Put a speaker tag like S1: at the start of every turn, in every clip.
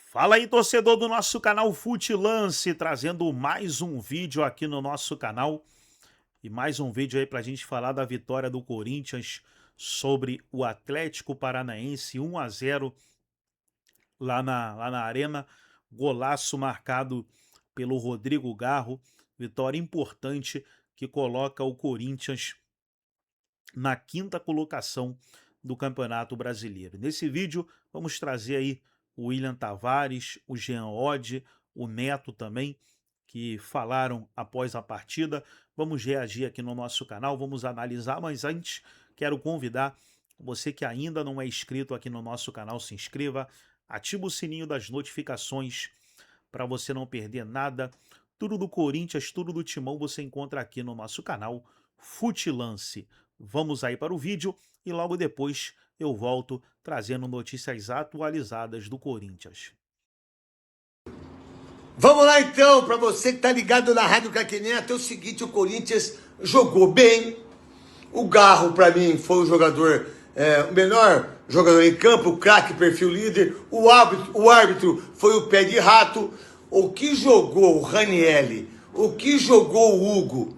S1: Fala aí, torcedor do nosso canal Fute Lance, trazendo mais um vídeo aqui no nosso canal. E mais um vídeo aí pra gente falar da vitória do Corinthians sobre o Atlético Paranaense, 1-0 lá na Arena. Golaço marcado pelo Rodrigo Garro. Vitória importante que coloca o Corinthians na 5ª colocação do Campeonato Brasileiro. Nesse vídeo vamos trazer aí o William Tavares, o Jean Oddi, o Neto também, que falaram após a partida. Vamos reagir aqui no nosso canal, vamos analisar, mas antes quero convidar você que ainda não é inscrito aqui no nosso canal, se inscreva, ativa o sininho das notificações para você não perder nada. Tudo do Corinthians, tudo do Timão você encontra aqui no nosso canal Fute Lance. Vamos aí para o vídeo e logo depois eu volto trazendo notícias atualizadas do Corinthians.
S2: Vamos lá então, para você que tá ligado na Rádio Caquineta, é o seguinte, o Corinthians jogou bem. O Garro, para mim, foi o melhor jogador em campo, o craque, perfil líder. O árbitro foi o pé de rato. O que jogou o Ranieri, o que jogou o Hugo,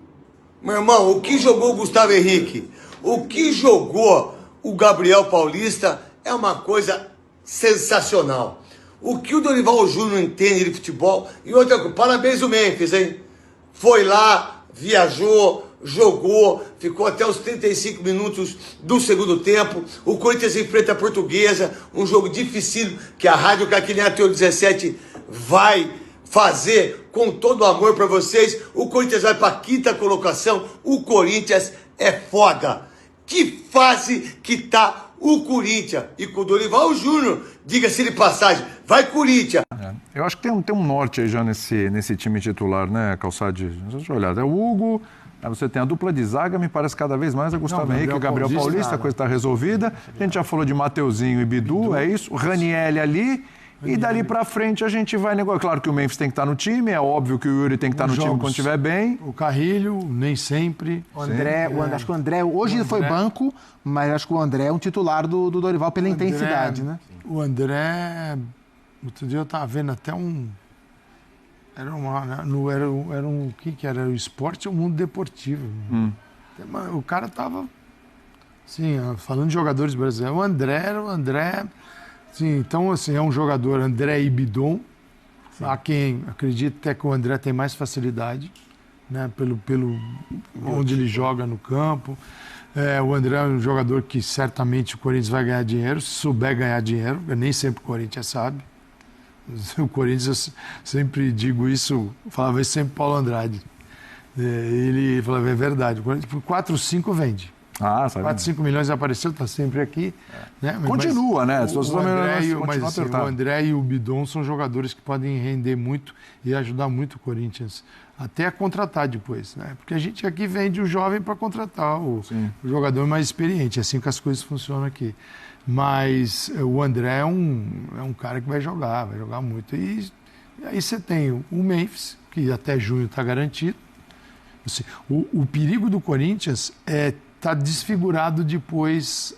S2: meu irmão, o que jogou o Gustavo Henrique, o que jogou o Gabriel Paulista é uma coisa sensacional. O que o Dorival Júnior entende de futebol. E outra coisa, parabéns o Memphis, hein? Foi lá, viajou, jogou, ficou até os 35 minutos do segundo tempo. O Corinthians enfrenta a Portuguesa, um jogo difícil que a Rádio Caquineta 17 vai fazer com todo o amor para vocês. O Corinthians vai para a 5ª colocação. O Corinthians é foda. Que fase que tá o Corinthians. E com o Dorival Júnior, diga-se de passagem, vai Corinthians.
S3: Eu acho que tem um norte aí já nesse time titular, né, Calçade? Deixa eu olhar. É o Hugo, aí você tem a dupla de zaga, me parece cada vez mais a Gustavo Henrique e o Gabriel Paulista, a coisa está resolvida. A gente já falou de Mateuzinho e Bidu, é isso. O Ranieri ali. E dali pra frente a gente vai negociar. Claro que o Memphis tem que estar no time, é óbvio que o Yuri tem que estar no time quando estiver bem.
S4: O Carrilho, nem sempre.
S5: O André, acho que o André, hoje ele foi banco, mas acho que o André é um titular do Dorival pela intensidade, né?
S4: O André, outro dia eu estava vendo até era o que era? O esporte ou o mundo deportivo. O cara tava, assim, falando de jogadores brasileiros. O André... Sim, então, assim, é um jogador, André e Bidon. Há quem acredita até que o André tem mais facilidade, né, pelo onde ele joga no campo. O André é um jogador que certamente o Corinthians vai ganhar dinheiro, se souber ganhar dinheiro. Nem sempre o Corinthians sabe. O Corinthians, eu sempre digo isso, falava isso sempre Paulo Andrade. Ele falava, é verdade, o Corinthians por 4, 5 vende. 4, 5 milhões apareceu, está sempre aqui. Né?
S3: Continua, né?
S4: O André e o Bidon são jogadores que podem render muito e ajudar muito o Corinthians. Até a contratar depois, né? Porque a gente aqui vende o jovem para contratar o jogador mais experiente. É assim que as coisas funcionam aqui. Mas o André é um cara que vai jogar muito. E aí você tem o Memphis, que até junho está garantido. Assim, o perigo do Corinthians está desfigurado depois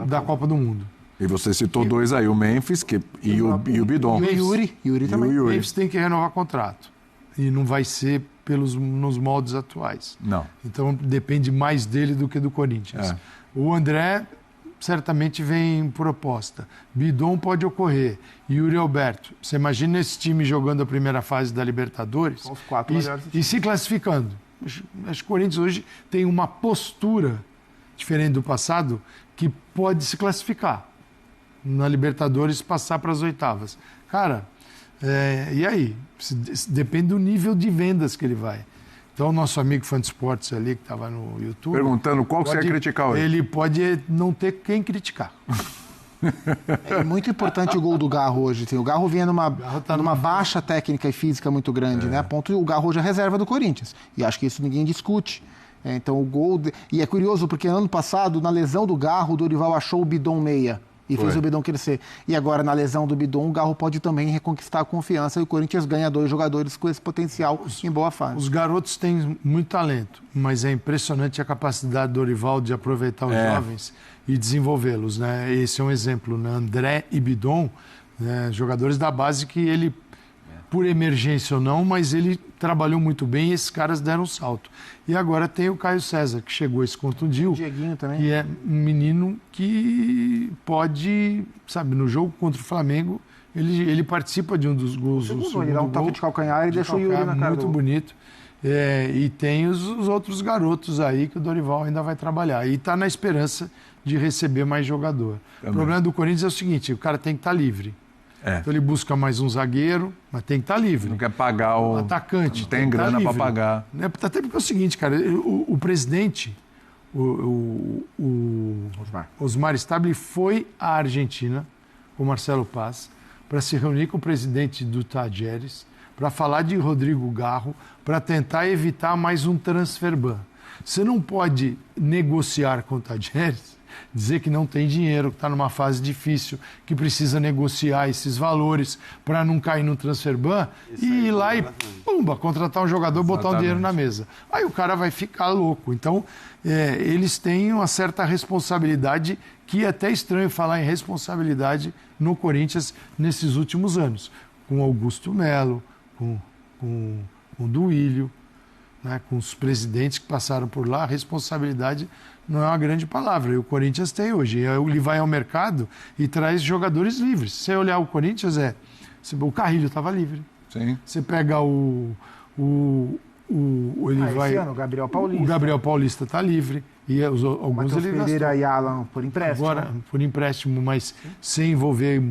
S4: da Copa do Mundo.
S3: E você citou dois aí, o Memphis e o Bidon.
S5: E o Yuri também.
S4: O Memphis tem que renovar contrato. E não vai ser nos moldes atuais.
S3: Não.
S4: Então depende mais dele do que do Corinthians. O André certamente vem proposta. Bidon pode ocorrer. Yuri Alberto. Você imagina esse time jogando a primeira fase da Libertadores
S5: Os 4 melhores
S4: e se classificando. Acho que o Corinthians hoje tem uma postura diferente do passado que pode se classificar na Libertadores e passar para as oitavas. Cara, e aí? Depende do nível de vendas que ele vai. Então, o nosso amigo fã de esportes ali, que estava no YouTube...
S3: Perguntando qual que você ia criticar hoje.
S4: Ele pode não ter quem criticar.
S5: É muito importante o gol do Garro hoje. O Garro vinha numa baixa técnica e física muito grande, né? A ponto o Garro hoje é reserva do Corinthians. E acho que isso ninguém discute. Então o gol... E é curioso porque ano passado, na lesão do Garro, o Dorival achou o Bidon meia. E fez o Bidon crescer. E agora, na lesão do Bidon, o Garro pode também reconquistar a confiança e o Corinthians ganha 2 jogadores com esse potencial em boa fase.
S4: Os garotos têm muito talento, mas é impressionante a capacidade do Dorival de aproveitar os jovens e desenvolvê-los, né? Esse é um exemplo, né? André e Bidon, né? Jogadores da base que ele, por emergência ou não, mas ele trabalhou muito bem e esses caras deram um salto. E agora tem o Caio César, que chegou e se contundiu,
S5: Dieguinho também.
S4: que é um menino que pode, sabe, no jogo contra o Flamengo, ele participa de um dos gols.
S5: Ele dá um toque de calcanhar e deixa o Yuri na cara.
S4: Muito bonito. E tem os outros garotos aí que o Dorival ainda vai trabalhar. E está na esperança de receber mais jogador. O problema do Corinthians é o seguinte, o cara tem que estar livre. Então ele busca mais um zagueiro, mas tem que estar livre.
S3: Não quer pagar o
S4: atacante.
S3: Não tem grana para pagar.
S4: Até porque é o seguinte, cara, o presidente, Osmar Stabile, foi à Argentina com o Marcelo Paz para se reunir com o presidente do Tajeres, para falar de Rodrigo Garro, para tentar evitar mais um transfer ban. Você não pode negociar com o Tajeres, dizer que não tem dinheiro, que está numa fase difícil, que precisa negociar esses valores para não cair no transfer ban e ir lá e, pumba, contratar um jogador, botar um dinheiro na mesa. Aí o cara vai ficar louco. Então, eles têm uma certa responsabilidade, que é até estranho falar em responsabilidade no Corinthians nesses últimos anos. Com Augusto Melo, com o Duílio, né, com os presidentes que passaram por lá, a responsabilidade não é uma grande palavra. E o Corinthians tem hoje. Ele vai ao mercado e traz jogadores livres. Se você olhar o Corinthians, o Carrilho estava livre.
S3: Sim.
S4: Você pega
S5: esse ano, o Gabriel Paulista.
S4: O Gabriel Paulista está livre. E alguns
S5: Matheus
S4: ele
S5: Pereira e Alan por empréstimo.
S4: Agora, por empréstimo, mas sem envolver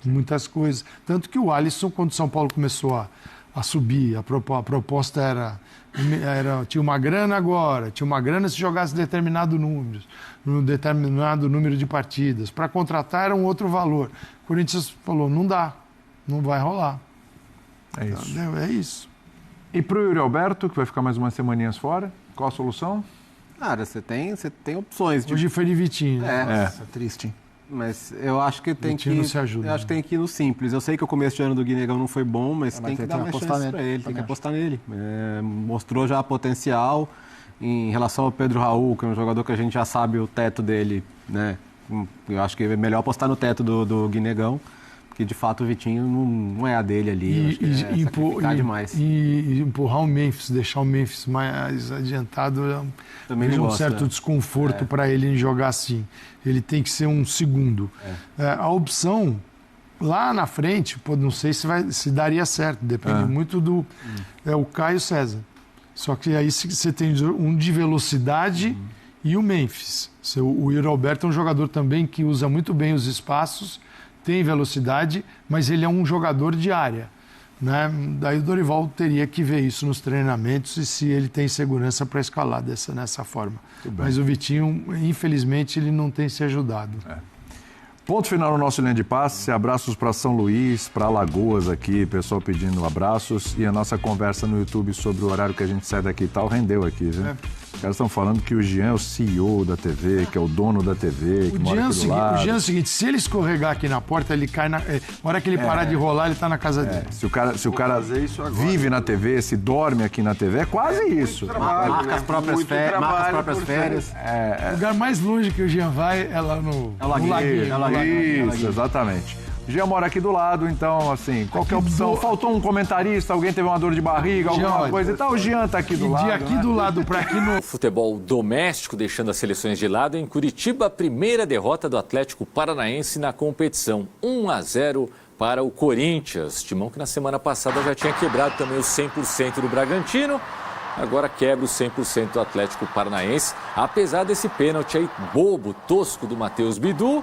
S4: muitas coisas. Tanto que o Alisson, quando o São Paulo começou a subir, a proposta tinha uma grana agora, tinha uma grana se jogasse determinado número de partidas. Para contratar era um outro valor. O Corinthians falou, não dá, não vai rolar.
S3: É isso.
S4: Então, é isso.
S3: E para o Yuri Alberto, que vai ficar mais umas semaninhas fora, qual a solução?
S6: Cara, você tem opções.
S4: Hoje foi de Vitinho.
S5: Nossa, triste.
S6: Mas eu acho que tem
S4: Vitinho não se ajuda,
S6: eu acho que tem que ir no simples. Eu sei que o começo de ano do Guinegão não foi bom, mas tem que dar mais chance para ele. Tem que apostar nele. Mostrou já potencial em relação ao Pedro Raul, que é um jogador que a gente já sabe o teto dele, né? Eu acho que é melhor apostar no teto do Guinegão, porque de fato o Vitinho não é a dele ali.
S4: E empurrar o Memphis, deixar o Memphis mais adiantado,
S6: também
S4: um certo desconforto para ele em jogar assim. Ele tem que ser um segundo. A opção lá na frente, não sei se daria certo, depende muito do o Caio César. Só que aí você tem um de velocidade e o Memphis. O Yuri Alberto é um jogador também que usa muito bem os espaços, tem velocidade, mas ele é um jogador de área. Né? Daí o Dorival teria que ver isso nos treinamentos e se ele tem segurança para escalar nessa forma. Mas o Vitinho, infelizmente, ele não tem se ajudado.
S3: Ponto final no nosso Linha de Passe. Abraços para São Luís, para Alagoas aqui, pessoal pedindo abraços. E a nossa conversa no YouTube sobre o horário que a gente sai daqui e tal rendeu aqui, viu? Os caras estão falando que o Jean é o CEO da TV, que é o dono da TV, que mora aqui do lado.
S4: O Jean é o seguinte, se ele escorregar aqui na porta, ele cai na hora que ele parar de rolar, ele está na casa dele.
S3: Se o cara vive na TV, se dorme aqui na TV, é quase isso.
S6: Marca as próprias férias.
S4: O lugar mais longe que o Jean vai é lá no
S3: Laguinho. Isso, exatamente. O Jean mora aqui do lado, então, assim, qualquer opção. Faltou um comentarista, alguém teve uma dor de barriga, alguma coisa e tal. O Jean tá aqui do lado.
S4: De aqui do lado para aqui no...
S7: Futebol doméstico, deixando as seleções de lado. Em Curitiba, a primeira derrota do Atlético Paranaense na competição. 1-0 para o Corinthians. Timão que na semana passada já tinha quebrado também o 100% do Bragantino. Agora quebra o 100% do Atlético Paranaense. Apesar desse pênalti aí bobo, tosco do Matheus Bidu.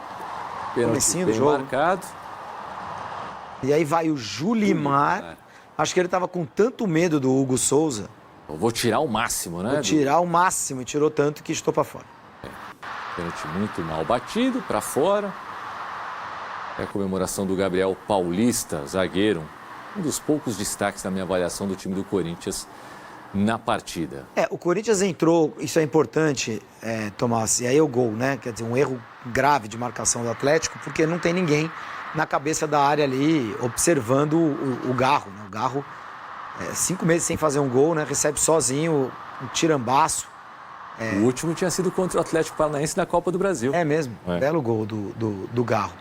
S7: Pênalti bem marcado.
S8: E aí vai o Julimar. Acho que ele estava com tanto medo do Hugo Souza.
S7: Eu vou tirar o máximo, né?
S8: Vou tirar o máximo. E tirou tanto que estou para fora.
S7: Pênalti muito mal batido, para fora. É a comemoração do Gabriel Paulista, zagueiro. Um dos poucos destaques na minha avaliação do time do Corinthians na partida.
S8: O Corinthians entrou, isso é importante, Tomás, e aí é o gol, né? Quer dizer, um erro grave de marcação do Atlético, porque não tem ninguém na cabeça da área ali, observando o Garro. Né? O Garro, 5 meses sem fazer um gol, né? Recebe sozinho um tirambaço.
S7: O último tinha sido contra o Atlético Paranaense na Copa do Brasil.
S8: É mesmo, belo gol do Garro.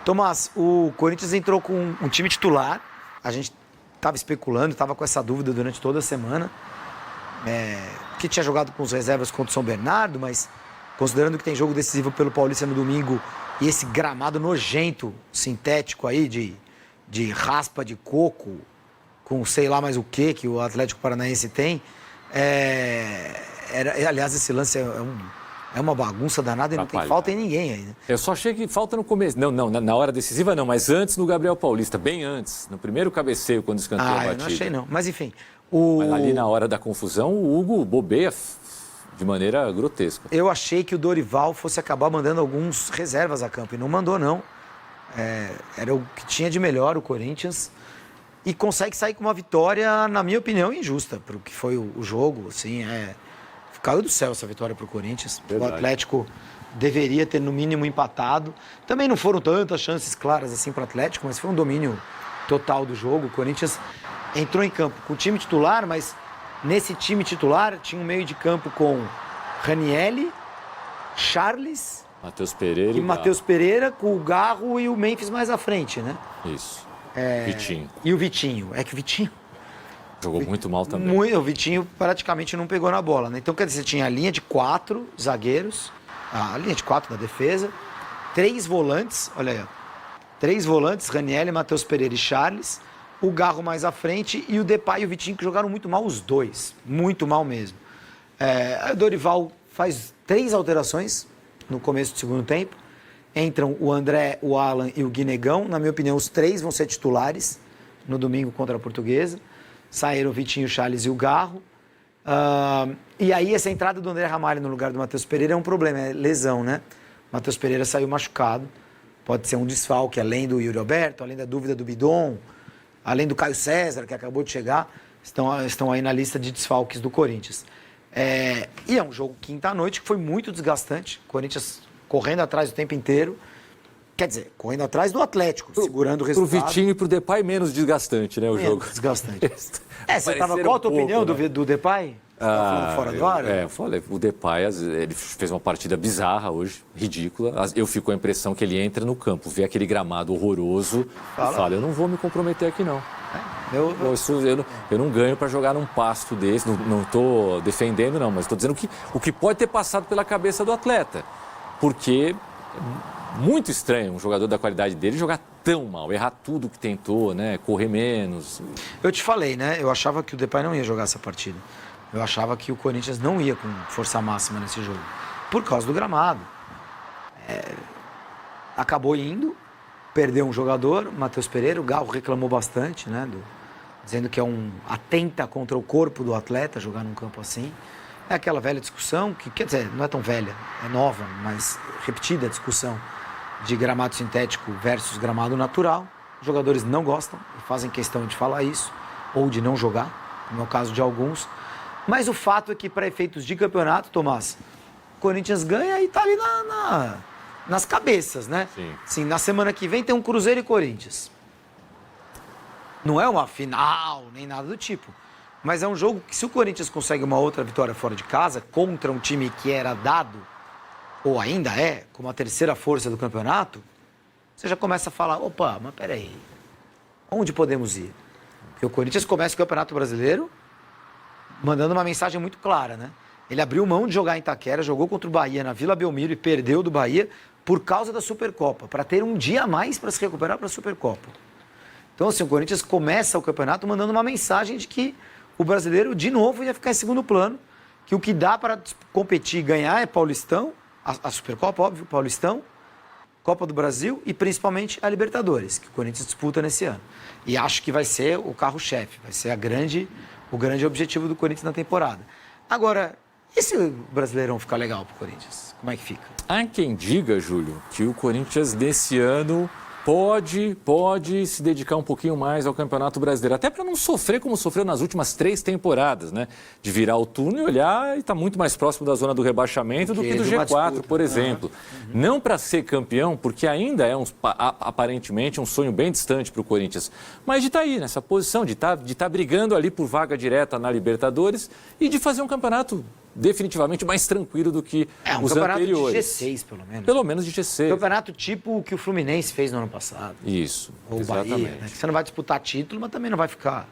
S8: Tomás, o Corinthians entrou com um time titular. A gente estava especulando, estava com essa dúvida durante toda a semana. Que tinha jogado com os reservas contra o São Bernardo, mas considerando que tem jogo decisivo pelo Paulista no domingo e esse gramado nojento, sintético aí, de raspa de coco, com sei lá mais o que o Atlético Paranaense tem, aliás, esse lance é uma bagunça danada e não tem falta em ninguém aí, né?
S7: Eu só achei que falta no começo. Não, na hora decisiva não, mas antes no Gabriel Paulista, bem antes, no primeiro cabeceio, quando escanteou a batida.
S8: Eu não achei não, mas enfim.
S7: Mas ali na hora da confusão, o Hugo bobeia de maneira grotesca.
S8: Eu achei que o Dorival fosse acabar mandando alguns reservas a campo, e não mandou não. Era o que tinha de melhor o Corinthians. E consegue sair com uma vitória, na minha opinião, injusta, para o que foi o jogo. Assim, caiu do céu essa vitória para o Corinthians. Verdade. O Atlético deveria ter, no mínimo, empatado. Também não foram tantas chances claras assim para o Atlético, mas foi um domínio total do jogo. O Corinthians entrou em campo com o time titular, mas nesse time titular tinha um meio de campo com Ranielli, Charles...
S7: Matheus Pereira
S8: e Matheus Pereira, com o Garro e o Memphis mais à frente, né?
S7: Isso. Vitinho.
S8: E o Vitinho. É que o Vitinho...
S7: Jogou muito mal também.
S8: O Vitinho praticamente não pegou na bola, né? Então, quer dizer, você tinha a linha de 4 zagueiros, a linha de 4 da defesa, 3 volantes, olha aí, ó. 3 volantes, Ranielli, Matheus Pereira e Charles, o Garro mais à frente e o Depay e o Vitinho, que jogaram muito mal os dois. Muito mal mesmo. O Dorival faz 3 alterações no começo do segundo tempo. Entram o André, o Alan e o Guinegão. Na minha opinião, os 3 vão ser titulares no domingo contra a Portuguesa. Saíram o Vitinho, o Charles e o Garro. E aí essa entrada do André Ramalho no lugar do Matheus Pereira é um problema, é lesão, né? O Matheus Pereira saiu machucado. Pode ser um desfalque, além do Yuri Alberto, além da dúvida do Bidon, além do Caio César, que acabou de chegar. Estão aí na lista de desfalques do Corinthians. E é um jogo quinta-noite que foi muito desgastante. O Corinthians correndo atrás o tempo inteiro. Quer dizer, correndo atrás do Atlético, segurando o resultado.
S7: Pro Vitinho e pro Depay, menos desgastante, né, o jogo?
S8: Desgastante. Qual a tua opinião, né, do Depay? Você tá falando fora do ar?
S7: Eu falei, o Depay, ele fez uma partida bizarra hoje, ridícula. Eu fico com a impressão que ele entra no campo, vê aquele gramado horroroso e fala, eu não vou me comprometer aqui, não. Eu não ganho para jogar num pasto desse, não estou defendendo, não, mas estou dizendo o que pode ter passado pela cabeça do atleta. Porque é muito estranho um jogador da qualidade dele jogar tão mal, errar tudo que tentou, né? Correr menos.
S8: Eu te falei, né? Eu achava que o Depay não ia jogar essa partida. Eu achava que o Corinthians não ia com força máxima nesse jogo, por causa do gramado. Acabou indo, perdeu um jogador, Matheus Pereira, o Garro reclamou bastante, né? Dizendo que atenta contra o corpo do atleta jogar num campo assim. É aquela velha discussão, que quer dizer, não é tão velha, é nova, mas repetida discussão de gramado sintético versus gramado natural. Os jogadores não gostam, fazem questão de falar isso, ou de não jogar, no caso de alguns. Mas o fato é que, para efeitos de campeonato, Tomás, o Corinthians ganha e está ali nas cabeças, né? Sim, na semana que vem tem um Cruzeiro e Corinthians. Não é uma final, nem nada do tipo. Mas é um jogo que, se o Corinthians consegue uma outra vitória fora de casa, contra um time que era dado, ou ainda é, como a terceira força do campeonato, você já começa a falar, opa, mas peraí, onde podemos ir? Porque o Corinthians começa o Campeonato Brasileiro mandando uma mensagem muito clara, né? Ele abriu mão de jogar em Itaquera, jogou contra o Bahia na Vila Belmiro e perdeu do Bahia por causa da Supercopa, para ter um dia a mais para se recuperar para a Supercopa. Então, assim, o Corinthians começa o campeonato mandando uma mensagem de que o brasileiro, de novo, ia ficar em segundo plano, que o que dá para competir e ganhar é Paulistão, a Supercopa, óbvio, Paulistão, Copa do Brasil e principalmente a Libertadores, que o Corinthians disputa nesse ano. E acho que vai ser o carro-chefe, vai ser o grande objetivo do Corinthians na temporada. Agora, e se o Brasileirão ficar legal pro Corinthians? Como é que fica?
S7: Há quem diga, Júlio, que o Corinthians desse ano pode se dedicar um pouquinho mais ao Campeonato Brasileiro, até para não sofrer como sofreu nas últimas 3 temporadas, né? De virar o turno e olhar e estar muito mais próximo da zona do rebaixamento do que do G4, disputa, por exemplo. Não para ser campeão, porque ainda é aparentemente um sonho bem distante para o Corinthians, mas de estar aí nessa posição, de estar brigando ali por vaga direta na Libertadores e de fazer um campeonato definitivamente mais tranquilo do que os anteriores.
S8: De G6, pelo menos.
S7: Pelo menos de G6.
S8: Campeonato tipo o que o Fluminense fez no ano passado.
S7: Isso,
S8: ou
S7: exatamente.
S8: Bahia, né? Você não vai disputar título, mas também não vai ficar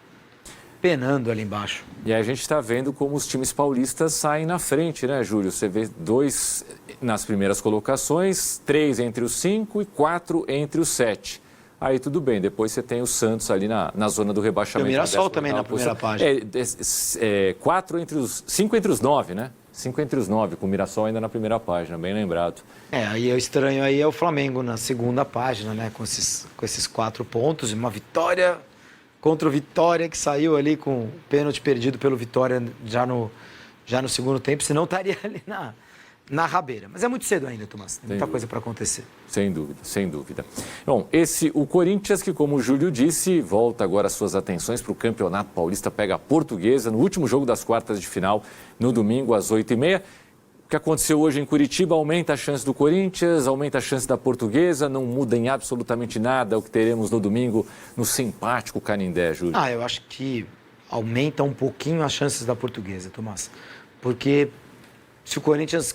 S8: penando ali embaixo.
S7: E aí a gente está vendo como os times paulistas saem na frente, né, Júlio? Você vê 2 nas primeiras colocações, 3 entre os 5 e 4 entre os 7. Aí tudo bem, depois você tem o Santos ali na zona do rebaixamento.
S8: E o Mirassol também na primeira página.
S7: 5 entre os 9, né? 5 entre os 9, com o Mirassol ainda na primeira página, bem lembrado.
S8: Aí o estranho aí é o Flamengo na segunda página, né? Com esses 4 pontos e uma vitória contra o Vitória, que saiu ali com o pênalti perdido pelo Vitória já no segundo tempo, senão estaria ali na rabeira. Mas é muito cedo ainda, Tomás. Tem muita coisa para acontecer.
S7: Sem dúvida, sem dúvida. Bom, o Corinthians, que como o Júlio disse, volta agora as suas atenções para o Campeonato Paulista, pega a Portuguesa no último jogo das quartas de final, no domingo às 8h30. O que aconteceu hoje em Curitiba aumenta a chance do Corinthians, aumenta a chance da Portuguesa, não muda em absolutamente nada o que teremos no domingo no simpático Canindé, Júlio.
S8: Eu acho que aumenta um pouquinho as chances da Portuguesa, Tomás. Porque se o Corinthians...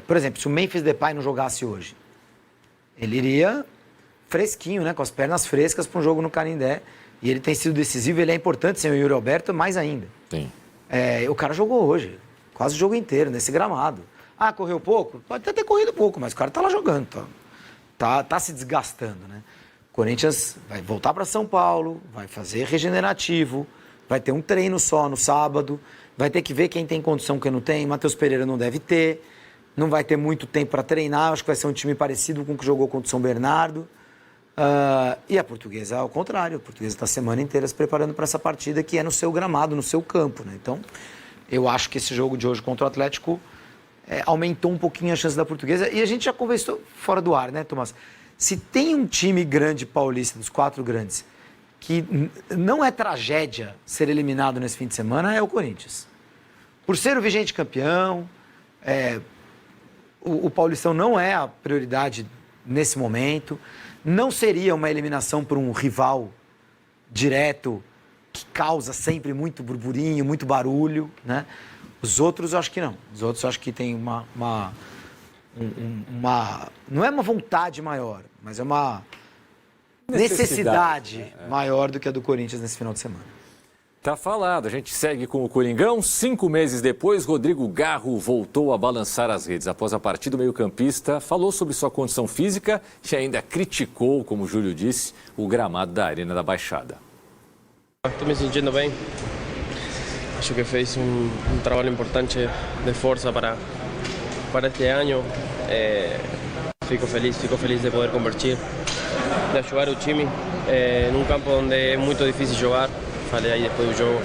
S8: por exemplo, se o Memphis Depay não jogasse hoje, ele iria fresquinho, né, com as pernas frescas para um jogo no Canindé. E ele tem sido decisivo, ele é importante, sem o Yuri Alberto, mais ainda.
S7: Sim.
S8: O cara jogou hoje, quase o jogo inteiro, nesse gramado. Correu pouco? Pode até ter corrido pouco, mas o cara tá lá jogando, tá se desgastando, né? O Corinthians vai voltar para São Paulo, vai fazer regenerativo, vai ter um treino só no sábado, vai ter que ver quem tem condição, quem não tem. Matheus Pereira não deve ter, não vai ter muito tempo para treinar, acho que vai ser um time parecido com o que jogou contra o São Bernardo. E a Portuguesa, ao contrário, a Portuguesa está a semana inteira se preparando para essa partida que é no seu gramado, no seu campo, né? Então, eu acho que esse jogo de hoje contra o Atlético aumentou um pouquinho a chance da Portuguesa. E a gente já conversou fora do ar, né, Tomás? Se tem um time grande paulista, dos 4 grandes, que não é tragédia ser eliminado nesse fim de semana, é o Corinthians. Por ser o vigente campeão, o Paulistão não é a prioridade nesse momento. Não seria uma eliminação por um rival direto que causa sempre muito burburinho, muito barulho, né? Os outros eu acho que não. Os outros eu acho que tem uma não é uma vontade maior, mas é uma necessidade maior do que a do Corinthians nesse final de semana.
S7: Tá falado, a gente segue com o Coringão. 5 meses depois, Rodrigo Garro voltou a balançar as redes. Após a partida, o meio-campista falou sobre sua condição física e ainda criticou, como o Júlio disse, o gramado da Arena da Baixada.
S9: Estou me sentindo bem. Acho que fez um trabalho importante de força para este ano. Fico feliz de poder convertir, de ajudar o time num campo onde é muito difícil jogar. Falei aí depois do jogo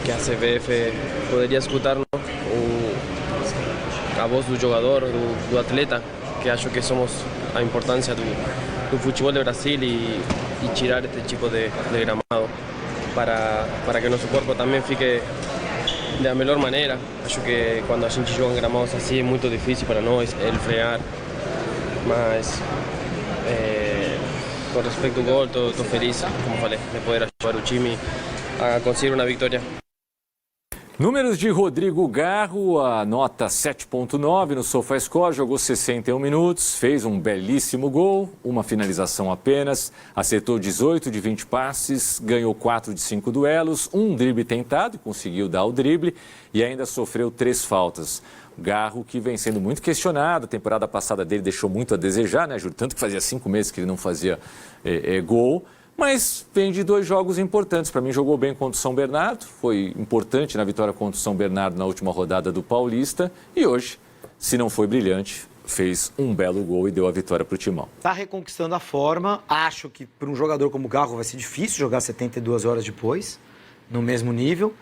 S9: que a CBF poderia escutar a voz do jogador, do atleta, que acho que somos a importância do futebol de Brasil e tirar este tipo de gramado para que nosso corpo também fique da melhor maneira. Acho que quando a gente joga em gramados assim é muito difícil para nós ele frear, mas com respeito ao gol, estou feliz, como falei, de poder ajudar o time a conseguir uma vitória.
S7: Números de Rodrigo Garro, a nota 7.9 no SofaScore, jogou 61 minutos, fez um belíssimo gol, uma finalização apenas, acertou 18 de 20 passes, ganhou 4 de 5 duelos, um drible tentado, conseguiu dar o drible e ainda sofreu 3 faltas. Garro que vem sendo muito questionado, a temporada passada dele deixou muito a desejar, né, Júlio? Tanto que fazia 5 meses que ele não fazia gol. Mas vem de 2 jogos importantes. Para mim, jogou bem contra o São Bernardo. Foi importante na vitória contra o São Bernardo na última rodada do Paulista. E hoje, se não foi brilhante, fez um belo gol e deu a vitória para o Timão.
S8: Está reconquistando a forma. Acho que para um jogador como o Garro vai ser difícil jogar 72 horas depois, no mesmo nível.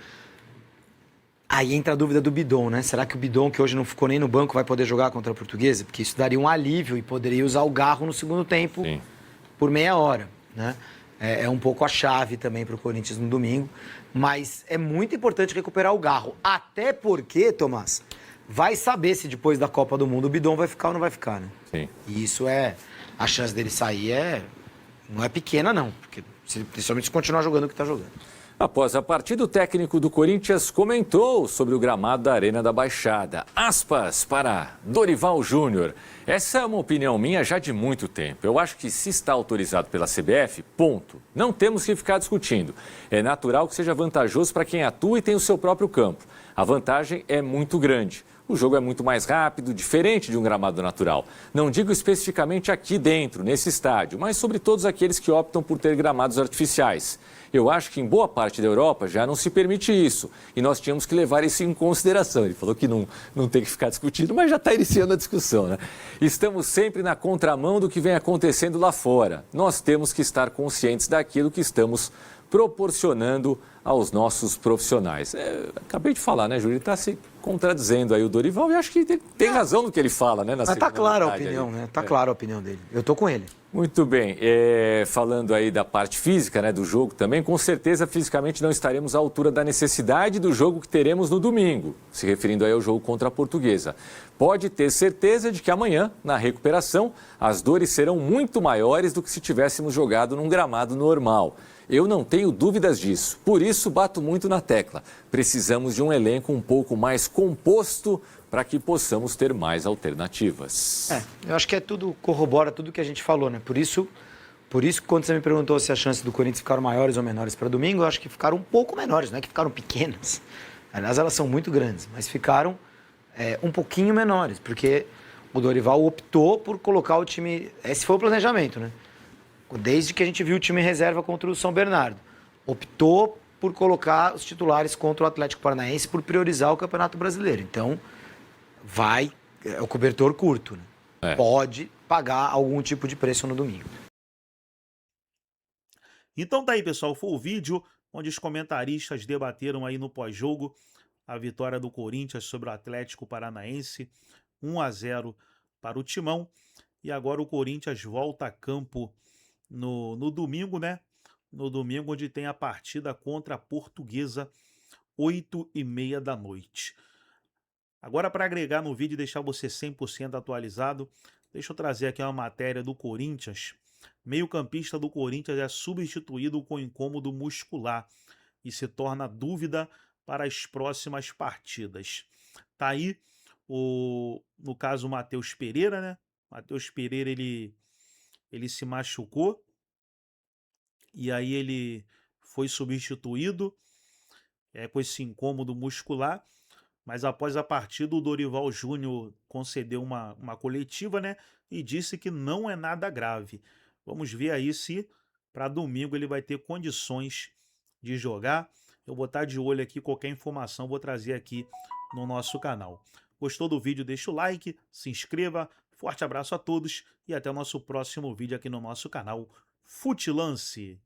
S8: Aí entra a dúvida do Bidon, né? Será que o Bidon, que hoje não ficou nem no banco, vai poder jogar contra a Portuguesa? Porque isso daria um alívio e poderia usar o Garro no segundo tempo. Sim. Por meia hora, né? É um pouco a chave também para o Corinthians no domingo. Mas é muito importante recuperar o Garro. Até porque, Tomás, vai saber se depois da Copa do Mundo o Bidon vai ficar ou não vai ficar, né?
S7: Sim.
S8: E isso a chance dele sair não é pequena, não. Porque, principalmente se continuar jogando o que está jogando.
S7: Após a partida, o técnico do Corinthians comentou sobre o gramado da Arena da Baixada. Aspas para Dorival Júnior. Essa é uma opinião minha já de muito tempo. Eu acho que se está autorizado pela CBF, ponto. Não temos que ficar discutindo. É natural que seja vantajoso para quem atua e tem o seu próprio campo. A vantagem é muito grande. O jogo é muito mais rápido, diferente de um gramado natural. Não digo especificamente aqui dentro, nesse estádio, mas sobre todos aqueles que optam por ter gramados artificiais. Eu acho que em boa parte da Europa já não se permite isso. E nós tínhamos que levar isso em consideração. Ele falou que não tem que ficar discutindo, mas já está iniciando a discussão, né? Estamos sempre na contramão do que vem acontecendo lá fora. Nós temos que estar conscientes daquilo que estamos proporcionando aos nossos profissionais. Acabei de falar, né, Júlio? Ele está se contradizendo aí o Dorival e acho que ele tem razão no que ele fala, né?
S8: Mas está clara a opinião, ali, né? Está clara a opinião dele. Eu estou com ele.
S7: Muito bem. Falando aí da parte física, né, do jogo também, com certeza fisicamente não estaremos à altura da necessidade do jogo que teremos no domingo, se referindo aí ao jogo contra a Portuguesa. Pode ter certeza de que amanhã, na recuperação, as dores serão muito maiores do que se tivéssemos jogado num gramado normal. Eu não tenho dúvidas disso, por isso bato muito na tecla. Precisamos de um elenco um pouco mais composto para que possamos ter mais alternativas.
S8: Eu acho que tudo corrobora tudo que a gente falou, né? Por isso, quando você me perguntou se as chances do Corinthians ficaram maiores ou menores para domingo, eu acho que ficaram um pouco menores, não é que ficaram pequenas. Aliás, elas são muito grandes, mas ficaram um pouquinho menores, porque o Dorival optou por colocar o time... Esse foi o planejamento, né? Desde que a gente viu o time em reserva contra o São Bernardo. Optou por colocar os titulares contra o Atlético Paranaense por priorizar o Campeonato Brasileiro. Então, é o cobertor curto, né? Pode pagar algum tipo de preço no domingo.
S1: Então tá aí, pessoal, foi o vídeo onde os comentaristas debateram aí no pós-jogo a vitória do Corinthians sobre o Atlético Paranaense, 1-0 para o Timão. E agora o Corinthians volta a campo no domingo, né? No domingo, onde tem a partida contra a Portuguesa, 8h30 da noite. Agora, para agregar no vídeo e deixar você 100% atualizado, deixa eu trazer aqui uma matéria do Corinthians. Meio-campista do Corinthians é substituído com incômodo muscular e se torna dúvida para as próximas partidas. Tá aí, no caso, o Matheus Pereira, né? Matheus Pereira, ele se machucou e aí ele foi substituído com esse incômodo muscular, mas após a partida o Dorival Júnior concedeu uma coletiva, né, e disse que não é nada grave. Vamos ver aí se para domingo ele vai ter condições de jogar. Eu vou estar de olho aqui, qualquer informação vou trazer aqui no nosso canal. Gostou do vídeo? Deixa o like, se inscreva. Forte abraço a todos e até o nosso próximo vídeo aqui no nosso canal Futilance.